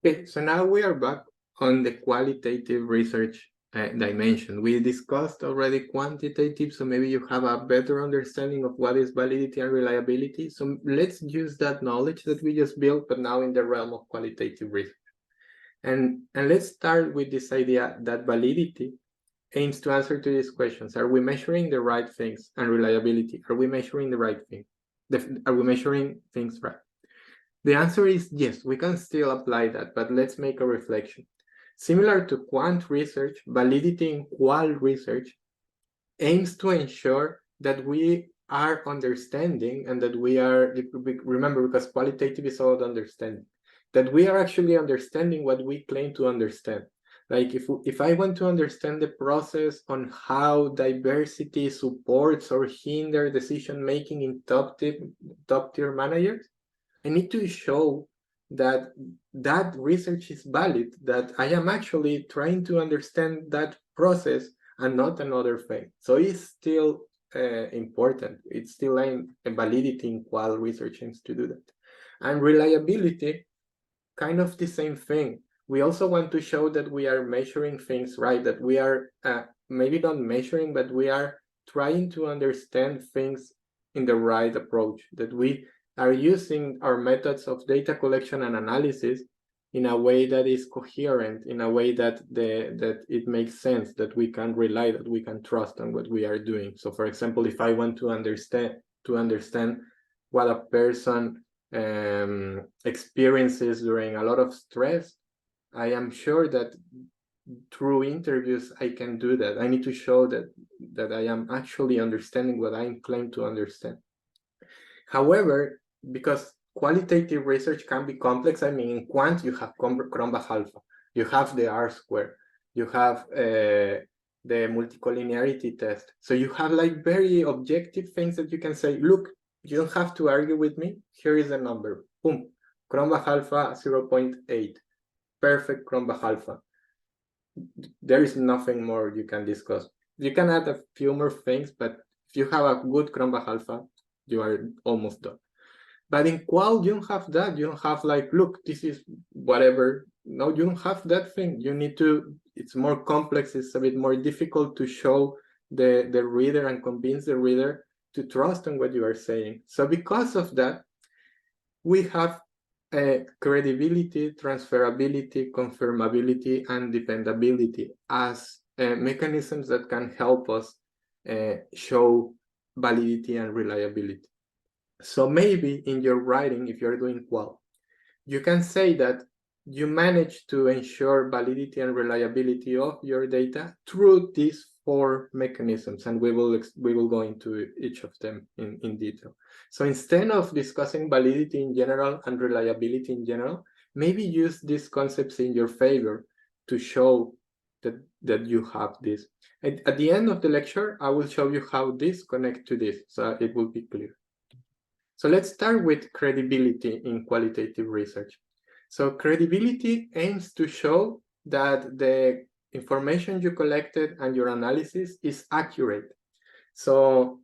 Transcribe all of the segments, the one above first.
Okay, so now we are back on the qualitative research dimension. We discussed already quantitative, so maybe you have a better understanding of what is validity and reliability. So let's use that knowledge that we just built, but now in the realm of qualitative research. And let's start with this idea that validity aims to answer to these questions. Are we measuring the right things? And reliability, are we measuring the right thing? Are we measuring things right? The answer is yes, we can still apply that, but let's make a reflection. Similar to quant research, validity in qual research aims to ensure that we are understanding and that we are, remember, because qualitative is all about understanding, that we are actually understanding what we claim to understand. Like if I want to understand the process on how diversity supports or hinders decision-making in top-tier managers, I need to show that that research is valid, that I am actually trying to understand that process and not another thing. So it's still important. It's still a validity in qual research aims to do that. And reliability, kind of the same thing. We also want to show that we are measuring things right, that we are maybe not measuring, but we are trying to understand things in the right approach, that we are using our methods of data collection and analysis in a way that is coherent, in a way that it makes sense, that we can rely, that we can trust on what we are doing. So for example, if I want to understand what a person experiences during a lot of stress, I am sure that through interviews I can do that. I need to show that I am actually understanding what I claim to understand. However, because qualitative research can be complex, I mean, in quant you have Cronbach alpha, you have the R-square, you have the multicollinearity test. So you have like very objective things that you can say, look, you don't have to argue with me. Here is the number. Boom. Cronbach alpha 0.8. Perfect Cronbach alpha. There is nothing more you can discuss. You can add a few more things, but if you have a good Cronbach alpha, you are almost done. But in qual, you don't have that. You don't have like, look, this is whatever. No, you don't have that thing. You need to, it's more complex. It's a bit more difficult to show the reader and convince the reader to trust on what you are saying. So because of that, we have credibility, transferability, confirmability, and dependability as mechanisms that can help us show validity and reliability. So maybe in your writing, if you're doing qual, you can say that you manage to ensure validity and reliability of your data through these 4 mechanisms, and we will go into each of them in detail. So instead of discussing validity in general and reliability in general, maybe use these concepts in your favor to show that you have this. At the end of the lecture, I will show you how this connects to this, so it will be clear. So let's start with credibility in qualitative research. So credibility aims to show that the information you collected and your analysis is accurate. So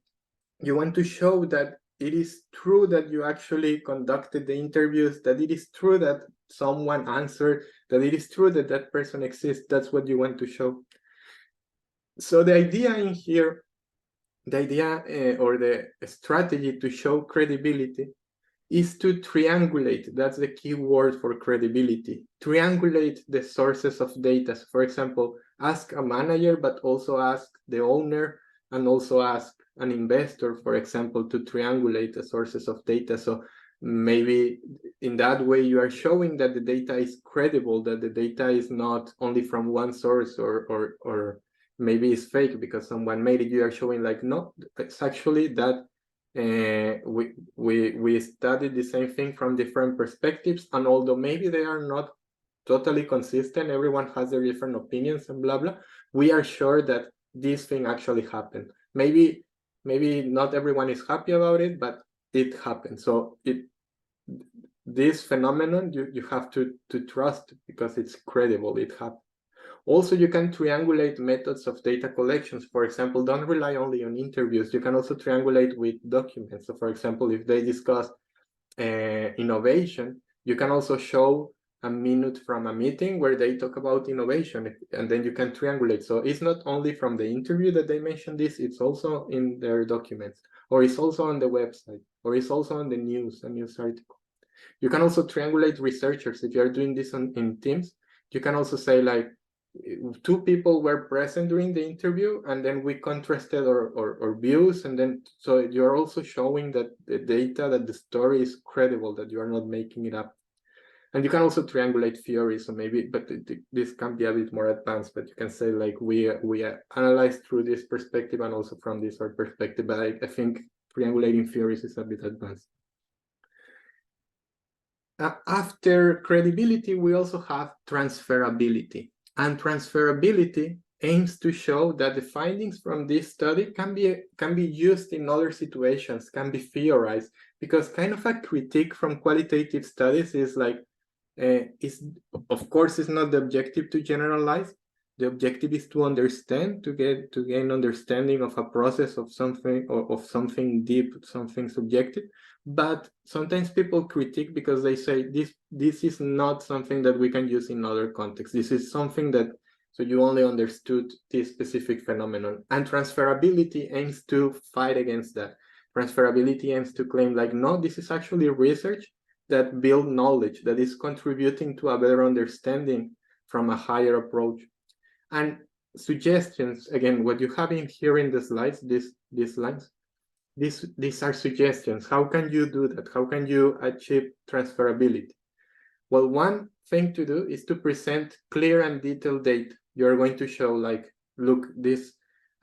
you want to show that it is true that you actually conducted the interviews, that it is true that someone answered, that it is true that that person exists. That's what you want to show. So the idea in here, or the strategy to show credibility is to triangulate. That's the key word for credibility. Triangulate the sources of data. So for example, ask a manager, but also ask the owner, and also ask an investor, for example, to triangulate the sources of data. So maybe in that way you are showing that the data is credible, that the data is not only from one source, or maybe it's fake because someone made it. You are showing like, no, it's actually that we studied the same thing from different perspectives, and although maybe they are not totally consistent, everyone has their different opinions and blah blah, we are sure that this thing actually happened. Maybe not everyone is happy about it, but it happened. So this phenomenon you have to trust because it's credible, it happened. Also, you can triangulate methods of data collections. For example, don't rely only on interviews. You can also triangulate with documents. So for example, if they discuss innovation, you can also show a minute from a meeting where they talk about innovation, and then you can triangulate. So it's not only from the interview that they mention this, it's also in their documents, or it's also on the website, or it's also on the news, a news article. You can also triangulate researchers. If you are doing this in Teams, you can also say like, 2 people were present during the interview, and then we contrasted our views, and then so you're also showing that the data, that the story is credible, that you are not making it up. And you can also triangulate theories, so maybe, but this can be a bit more advanced, but you can say like, we analyze through this perspective and also from this other perspective, but I think triangulating theories is a bit advanced. After credibility, we also have transferability. And transferability aims to show that the findings from this study can be used in other situations, can be theorized, because kind of a critique from qualitative studies is like, of course, it's not the objective to generalize. The objective is to understand, to gain understanding of a process, of something, or of something deep, something subjective. But sometimes people critique because they say this is not something that we can use in other contexts. This is something that, so you only understood this specific phenomenon. And transferability aims to fight against that. Transferability aims to claim like, no, this is actually research that build knowledge, that is contributing to a better understanding from a higher approach. And suggestions, again, what you have in here in the slides, these lines, these are suggestions. How can you do that? How can you achieve transferability? Well, one thing to do is to present clear and detailed data. You're going to show like, look,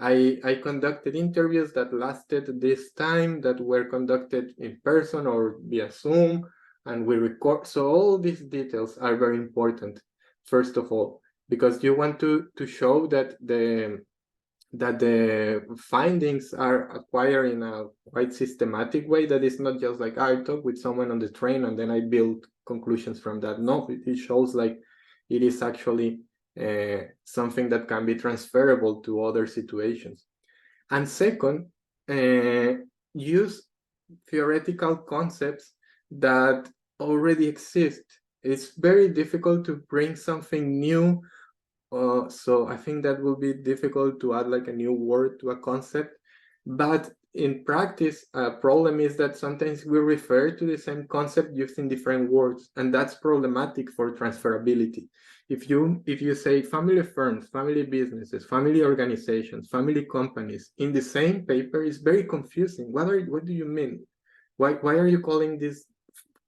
I conducted interviews that lasted this time, that were conducted in person or via Zoom, and we record. So all these details are very important, first of all, because you want to show that the findings are acquired in a quite systematic way, that is not just like, I talked with someone on the train and then I build conclusions from that. No, it shows like it is actually something that can be transferable to other situations. And second, use theoretical concepts that already exist. It's very difficult to bring something new. So I think that will be difficult to add like a new word to a concept. But in practice, a problem is that sometimes we refer to the same concept using different words, and that's problematic for transferability. If you say family firms, family businesses, family organizations, family companies in the same paper, it's very confusing. What do you mean? Why are you calling these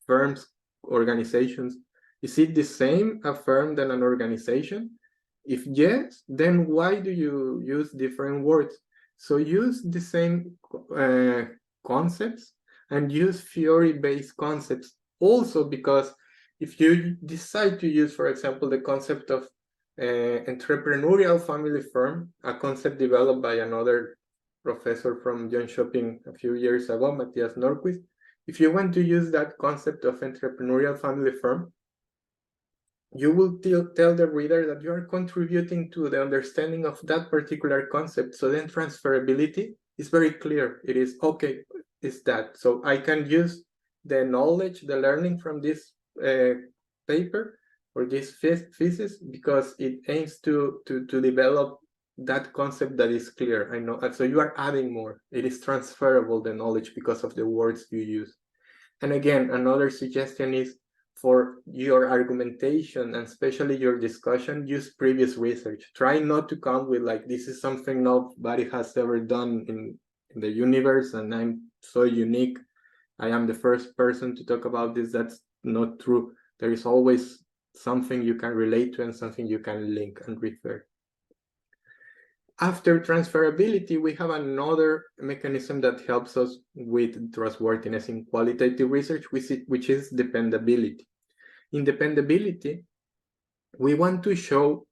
firms organizations? Is it the same a firm than an organization? If yes, then why do you use different words? So use the same concepts and use theory-based concepts also, because if you decide to use, for example, the concept of entrepreneurial family firm, a concept developed by another professor from Jönköping a few years ago, Matthias Norquist, if you want to use that concept of entrepreneurial family firm, you will tell the reader that you are contributing to the understanding of that particular concept. So then transferability is very clear. It is, okay, it's that. So I can use the knowledge, the learning from this paper or this thesis, because it aims to develop that concept that is clear. I know. So you are adding more. It is transferable, the knowledge, because of the words you use. And again, another suggestion is, for your argumentation and especially your discussion, use previous research. Try not to come with like, this is something nobody has ever done in the universe and I'm so unique. I am the first person to talk about this. That's not true. There is always something you can relate to and something you can link and refer. After transferability, we have another mechanism that helps us with trustworthiness in qualitative research, which is dependability. In dependability, we want to show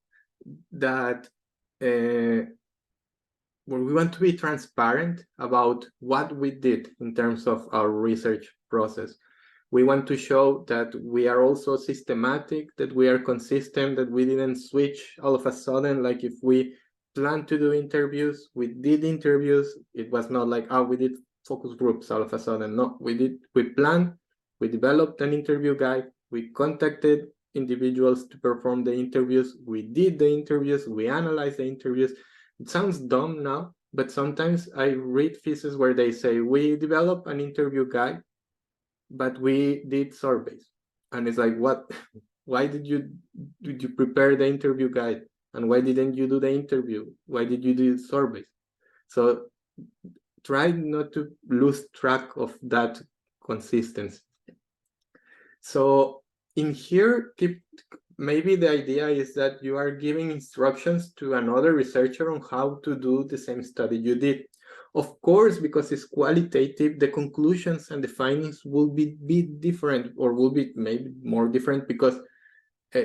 that we want to be transparent about what we did in terms of our research process. We want to show that we are also systematic, that we are consistent, that we didn't switch all of a sudden. Like if we plan to do interviews, we did interviews. It was not like, oh, we did focus groups all of a sudden. No, we planned, we developed an interview guide, we contacted individuals to perform the interviews. We did the interviews, we analyzed the interviews. It sounds dumb now, but sometimes I read pieces where they say, we developed an interview guide, but we did surveys. And it's like, what? Why did you prepare the interview guide? And why didn't you do the interview? Why did you do surveys? So try not to lose track of that consistency. So in here, maybe the idea is that you are giving instructions to another researcher on how to do the same study you did. Of course, because it's qualitative, the conclusions and the findings will be different, or will be maybe more different, because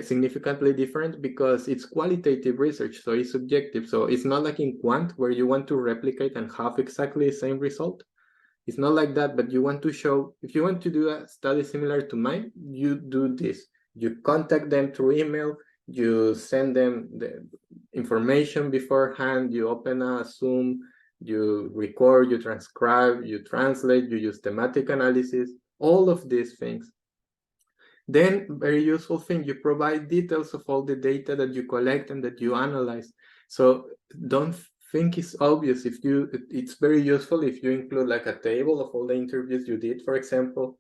significantly different, because it's qualitative research, so it's subjective. So it's not like in quant where you want to replicate and have exactly the same result. It's not like that, but you want to show, if you want to do a study similar to mine, you do this. You contact them through email, you send them the information beforehand, you open a Zoom, you record, you transcribe, you translate, you use thematic analysis, all of these things. Then, very useful thing, you provide details of all the data that you collect and that you analyze. So don't think it's obvious. It's very useful if you include like a table of all the interviews you did, for example.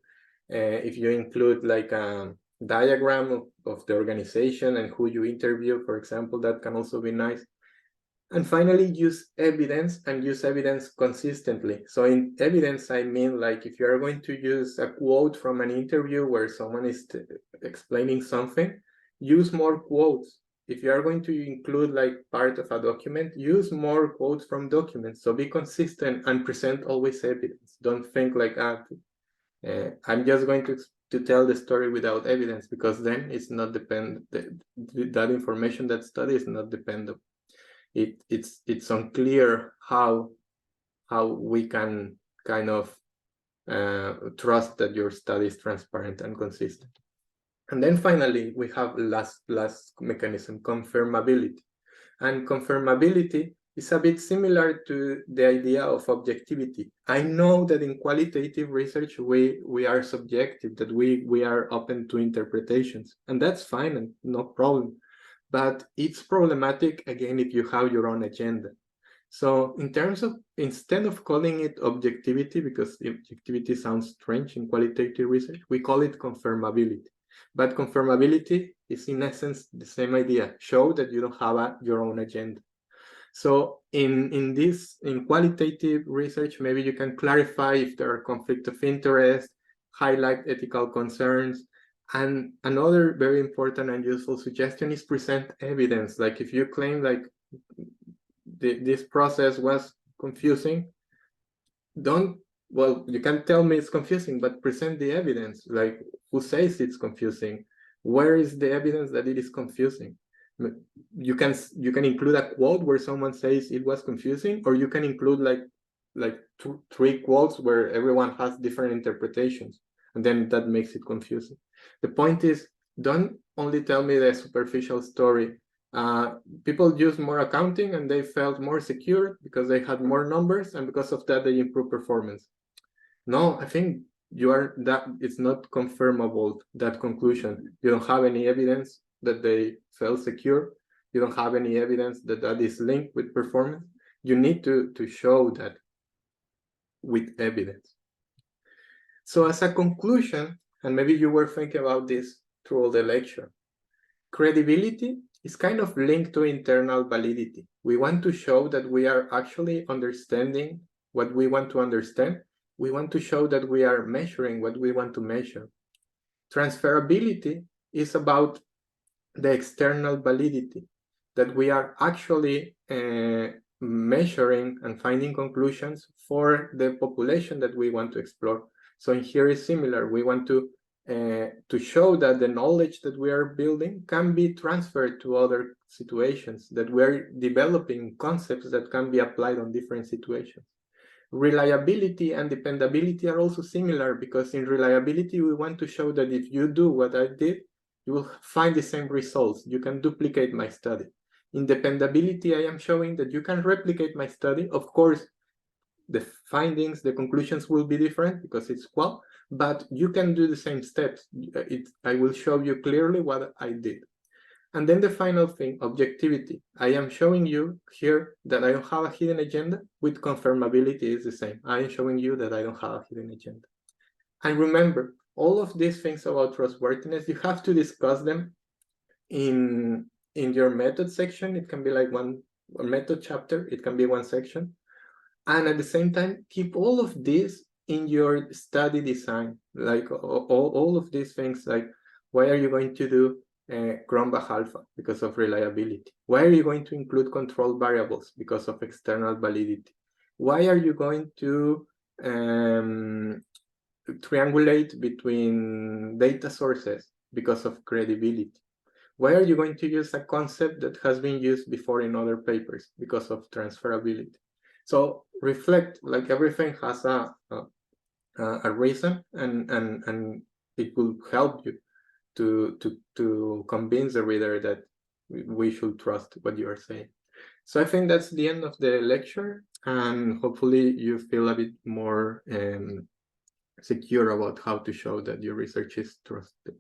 If you include like a diagram of the organization and who you interview, for example, that can also be nice. And finally, use evidence, and use evidence consistently. So in evidence, I mean, like, if you are going to use a quote from an interview where someone is explaining something, use more quotes. If you are going to include like part of a document, use more quotes from documents. So be consistent and present always evidence. Don't think like, I'm just going to tell the story without evidence, because then it's not dependent. That information, that study is not dependable. It's unclear how we can kind of trust that your study is transparent and consistent. And then finally, we have last mechanism, confirmability. And confirmability is a bit similar to the idea of objectivity. I know that in qualitative research, we are subjective, that we are open to interpretations, and that's fine and no problem. But it's problematic, again, if you have your own agenda. So in terms of, instead of calling it objectivity, because objectivity sounds strange in qualitative research, we call it confirmability. But confirmability is in essence the same idea. Show that you don't have your own agenda. So in qualitative research, maybe you can clarify if there are conflicts of interest, highlight ethical concerns. And another very important and useful suggestion is present evidence. Like if you claim like this process was confusing, you can tell me it's confusing, but present the evidence. Like, who says it's confusing? Where is the evidence that it is confusing? You can include a quote where someone says it was confusing, or you can include like three quotes where everyone has different interpretations, and then that makes it confusing. The point is, don't only tell me the superficial story. People use more accounting and they felt more secure because they had more numbers, and because of that they improved performance. No, I think it's not confirmable, that conclusion. You don't have any evidence that they felt secure. You don't have any evidence that that is linked with performance. You need to show that with evidence. So as a conclusion, and maybe you were thinking about this through all the lecture, credibility is kind of linked to internal validity. We want to show that we are actually understanding what we want to understand. We want to show that we are measuring what we want to measure. Transferability is about the external validity, that we are actually measuring and finding conclusions for the population that we want to explore. So in here is similar. We want to show that the knowledge that we are building can be transferred to other situations, that we're developing concepts that can be applied on different situations. Reliability and dependability are also similar, because in reliability, we want to show that if you do what I did, you will find the same results. You can duplicate my study. In dependability, I am showing that you can replicate my study. Of course, the findings, the conclusions will be different because it's qual, but you can do the same steps. I will show you clearly what I did. And then the final thing, objectivity. I am showing you here that I don't have a hidden agenda. With confirmability is the same. I am showing you that I don't have a hidden agenda. And remember, all of these things about trustworthiness, you have to discuss them in your method section. It can be like one method chapter. It can be one section. And at the same time, keep all of this in your study design, like all of these things, like why are you going to do Cronbach alpha because of reliability? Why are you going to include control variables because of external validity? Why are you going to triangulate between data sources because of credibility? Why are you going to use a concept that has been used before in other papers because of transferability? So reflect, like everything has a reason, and it will help you to convince the reader that we should trust what you are saying. So I think that's the end of the lecture, and hopefully you feel a bit more secure about how to show that your research is trusted.